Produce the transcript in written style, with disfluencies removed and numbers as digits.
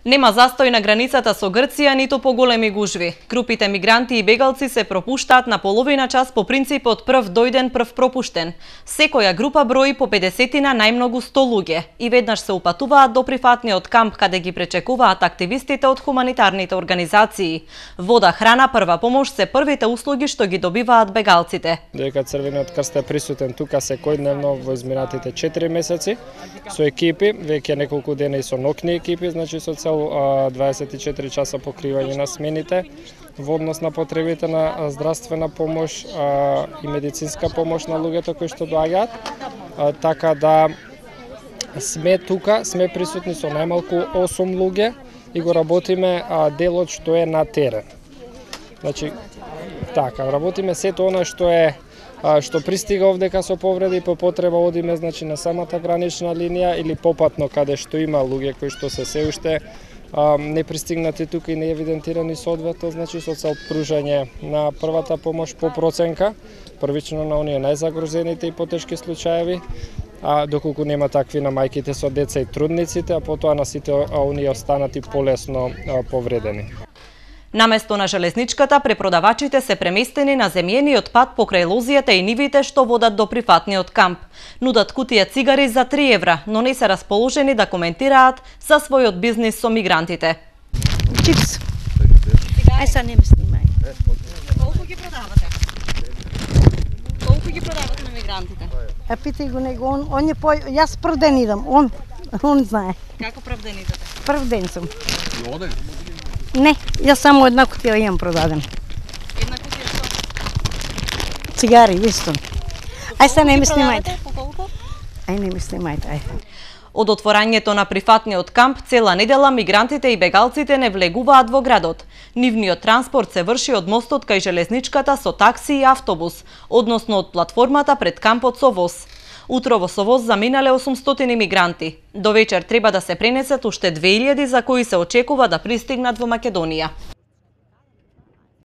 Нема застој на границата со Грција, ниту поголеми гужви. Групите мигранти и бегалци се пропуштаат на половина час по принципот прв дојден, прв пропуштен. Секоја група брои по 50-на, најмногу 100 луѓе и веднаш се упатуваат до прифатниот камп каде ги пречекуваат активистите од хуманитарните организации. Вода, храна, прва помош се првите услуги што ги добиваат бегалците. Дека Црвениот крст е присутен тука секојдневно во изминатите 4 месеци со екипи, веќе неколку дена и со ноќни екипи, значи со цел 24 часа покривање на смените во однос на потребите на здравствена помош и медицинска помош на луѓето кои што доаѓаат. Така да сме тука, сме присутни со најмалку 8 луѓе и го работиме делот што е на терен. Значи, така, работиме сето она што пристига овдека со повреди, по потреба одиме значи на самата гранична линија или попатно каде што има луѓе кои што се уште не пристигнати тука и не евидентирани соодветно, значи со цел пружање на првата помош по проценка, првично на оние најзагрозените и потешки случаеви, доколку нема такви на мајките со деца и трудниците, а потоа на сите оние останати полесно повредени. Наместо на железничката, препродавачите се преместени на земјениот пат покрај лозијата и нивите што водат до прифатниот камп. Нудат кутија цигари за 3 евра, но не се расположени да коментираат за својот бизнис со мигрантите. Чипс. Ај са не ме снимај. Колку ги продавате? Колку ги продавате на мигрантите? Питај го него, он е јас прв ден идам, он знае. Како прв ден идете? Прв ден сум. Не, јас само една кутија имам продаден. Една кутија што? Цигари, исто. Ај се не ми снимајте. По колку? Ај не ми снимајте, ај. Од отворањето на прифатниот камп цела недела мигрантите и бегалците не влегуваат во градот. Нивниот транспорт се врши од мостот кај железничката со такси и автобус, односно од платформата пред кампот со воз. Утрово со воз заминале 800 мигранти. До вечер треба да се пренесат уште 2000 за кои се очекува да пристигнат во Македонија.